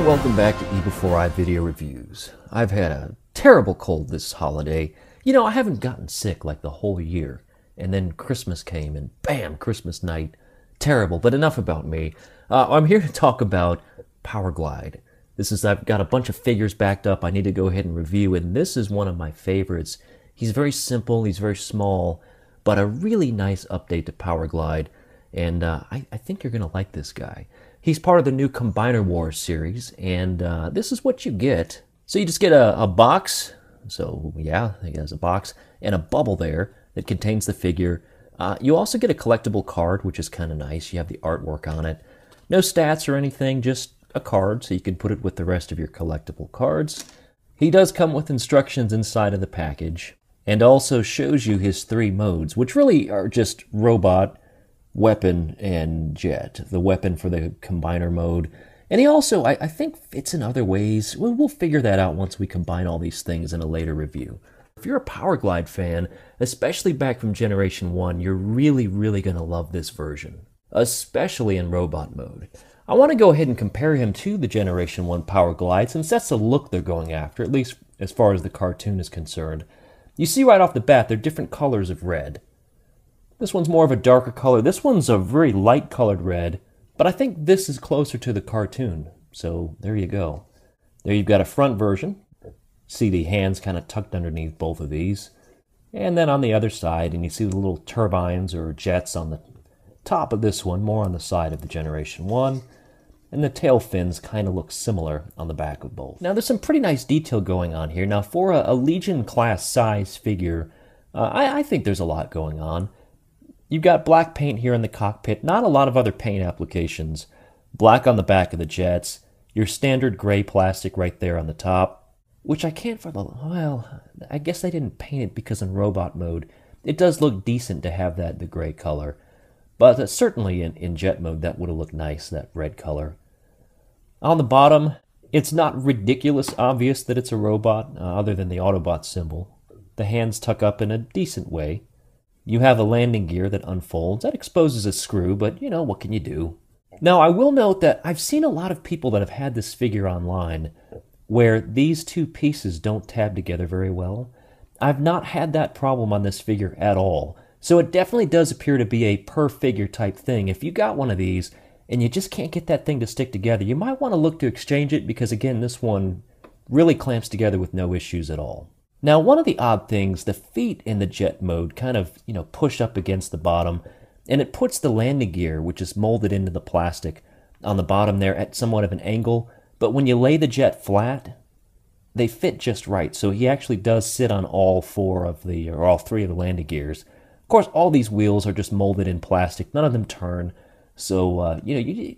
and welcome back to eBEFOREi Video Reviews. I've had a terrible cold this holiday. You know, I haven't gotten sick like the whole year. And then Christmas came and bam, Christmas night. Terrible, but enough about me. I'm here to talk about POWERGLIDE. I've got a bunch of figures backed up I need to go ahead and review, and this is one of my favorites. He's very simple, he's very small, but a really nice update to POWERGLIDE. And I think you're going to like this guy. He's part of the new Combiner Wars series, and this is what you get. So you just get a box, so yeah, he has a box, and a bubble there that contains the figure. You also get a collectible card, which is kind of nice. You have the artwork on it. No stats or anything, just a card, so you can put it with the rest of your collectible cards. He does come with instructions inside of the package, and also shows you his 3 modes, which really are just robot, weapon, and jet. The weapon for the combiner mode. And he also, I think, fits in other ways. We'll figure that out once we combine all these things in a later review. If you're a POWERGLIDE fan, especially back from Generation 1, you're really going to love this version, especially in robot mode. I want to go ahead and compare him to the Generation 1 POWERGLIDE, since that's the look they're going after, at least as far as the cartoon is concerned. You see right off the bat, they're different colors of red. This one's more of a darker color. This one's a very light colored red, but I think this is closer to the cartoon. So there you go. There you've got a front version. See the hands kind of tucked underneath both of these. And then on the other side, and you see the little turbines or jets on the top of this one, more on the side of the Generation 1. And the tail fins kind of look similar on the back of both. Now there's some pretty nice detail going on here. Now for a Legion class size figure, I think there's a lot going on. You've got black paint here in the cockpit, not a lot of other paint applications. Black on the back of the jets, your standard gray plastic right there on the top, which I can't for the, well, I guess they didn't paint it because in robot mode, it does look decent to have the gray color. But certainly in jet mode, that would have looked nice, that red color. On the bottom, it's not ridiculous obvious that it's a robot, other than the Autobot symbol. The hands tuck up in a decent way. You have a landing gear that unfolds. That exposes a screw, but you know, what can you do? Now, I will note that I've seen a lot of people that have had this figure online where these 2 pieces don't tab together very well. I've not had that problem on this figure at all. So it definitely does appear to be a per figure type thing. If you got one of these and you just can't get that thing to stick together, you might want to look to exchange it because, again, this one really clamps together with no issues at all. Now, one of the odd things, the feet in the jet mode kind of, push up against the bottom, and it puts the landing gear, which is molded into the plastic, on the bottom there at somewhat of an angle, but when you lay the jet flat, they fit just right, so he actually does sit on all 3 of the landing gears. Of course, all these wheels are just molded in plastic, none of them turn, so,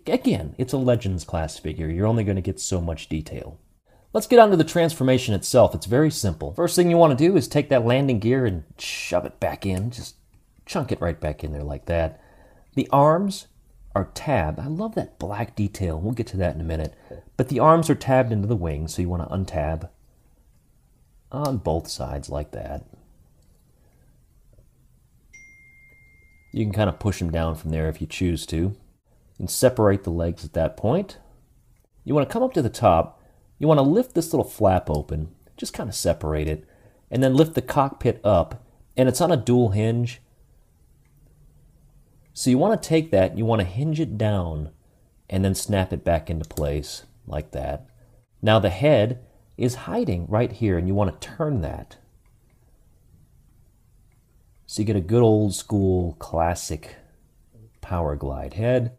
again, it's a Legends class figure, you're only going to get so much detail. Let's get on to the transformation itself. It's very simple. First thing you want to do is take that landing gear and shove it back in. Just chunk it right back in there like that. The arms are tabbed. I love that black detail. We'll get to that in a minute. But the arms are tabbed into the wing, so you want to untab on both sides like that. You can kind of push them down from there if you choose to. And separate the legs at that point. You want to come up to the top. You want to lift this little flap open, just kind of separate it, and then lift the cockpit up, and it's on a dual hinge. So you want to take that, you want to hinge it down, and then snap it back into place, like that. Now the head is hiding right here, and you want to turn that. So you get a good old school classic POWERGLIDE head.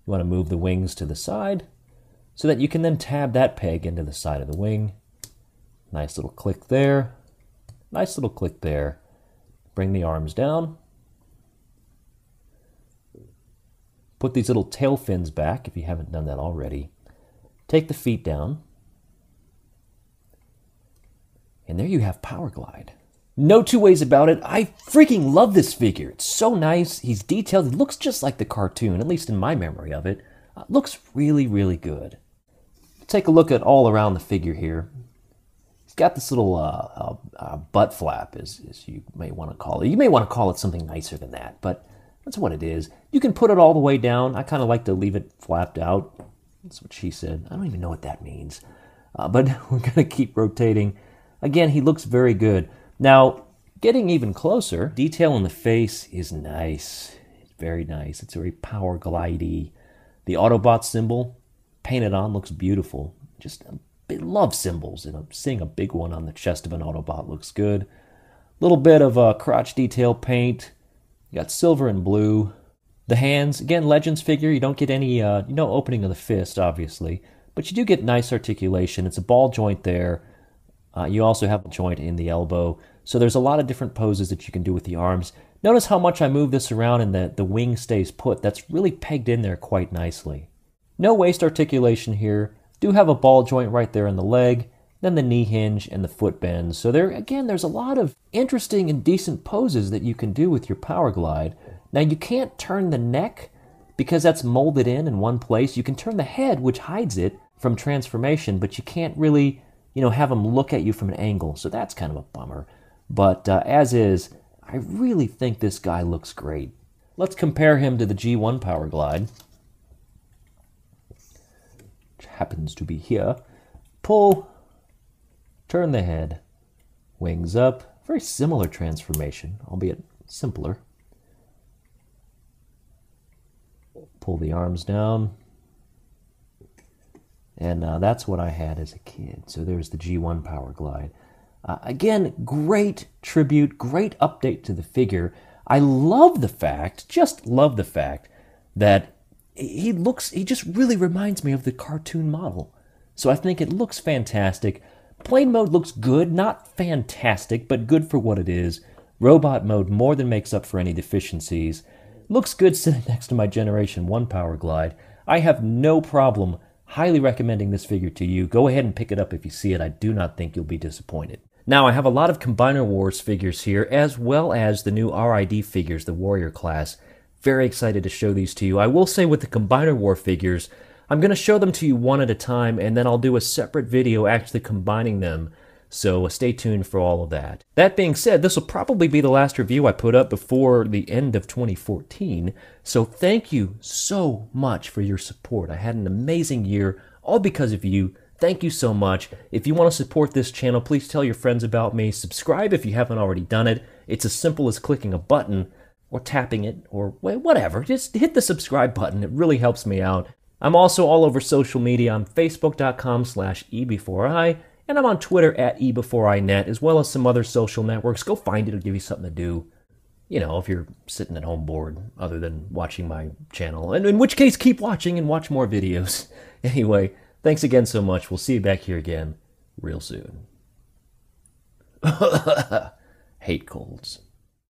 You want to move the wings to the side, so that you can then tab that peg into the side of the wing. Nice little click there. Nice little click there. Bring the arms down. Put these little tail fins back if you haven't done that already. Take the feet down. And there you have POWERGLIDE. No 2 ways about it. I freaking love this figure. It's so nice. He's detailed. He looks just like the cartoon, at least in my memory of it. Looks really good. Take a look at all around the figure here. He's got this little butt flap, as you may want to call it. You may want to call it something nicer than that, but that's what it is. You can put it all the way down. I kind of like to leave it flapped out. That's what she said. I don't even know what that means. But we're going to keep rotating. Again, he looks very good. Now, getting even closer, detail on the face is nice. It's very nice. It's very POWERGLIDE-y. The Autobot symbol painted on looks beautiful. Just love symbols, and seeing a big one on the chest of an Autobot looks good. A little bit of crotch detail paint. You got silver and blue. The hands, again, Legends figure. You don't get any, no opening of the fist, obviously, but you do get nice articulation. It's a ball joint there. You also have a joint in the elbow. So there's a lot of different poses that you can do with the arms. Notice how much I move this around and the wing stays put. That's really pegged in there quite nicely. No waist articulation here. Do have a ball joint right there in the leg, then the knee hinge and the foot bends. So there, again, there's a lot of interesting and decent poses that you can do with your POWERGLIDE. Now you can't turn the neck because that's molded in one place. You can turn the head, which hides it from transformation, but you can't really, have them look at you from an angle. So that's kind of a bummer. But as is, I really think this guy looks great. Let's compare him to the G1 POWERGLIDE, which happens to be here. Pull, turn the head, wings up. Very similar transformation, albeit simpler. Pull the arms down. And that's what I had as a kid. So there's the G1 POWERGLIDE. Again, great tribute, great update to the figure. I love the fact, just love the fact, that he just really reminds me of the cartoon model. So I think it looks fantastic. Plane mode looks good, not fantastic, but good for what it is. Robot mode more than makes up for any deficiencies. Looks good sitting next to my Generation 1 POWERGLIDE. I have no problem highly recommending this figure to you. Go ahead and pick it up if you see it. I do not think you'll be disappointed. Now, I have a lot of Combiner Wars figures here, as well as the new RID figures, the Warrior class. Very excited to show these to you. I will say with the Combiner War figures, I'm going to show them to you one at a time, and then I'll do a separate video actually combining them. So stay tuned for all of that. That being said, this will probably be the last review I put up before the end of 2014. So thank you so much for your support. I had an amazing year, all because of you. Thank you so much. If you want to support this channel, please tell your friends about me. Subscribe if you haven't already done it. It's as simple as clicking a button or tapping it or whatever. Just hit the subscribe button. It really helps me out. I'm also all over social media. I'm facebook.com/eBEFOREi. And I'm on Twitter at eBEFOREiNet, as well as some other social networks. Go find it. It'll give you something to do. If you're sitting at home bored, other than watching my channel. And in which case, keep watching and watch more videos. Anyway, thanks again so much. We'll see you back here again real soon. Hate colds.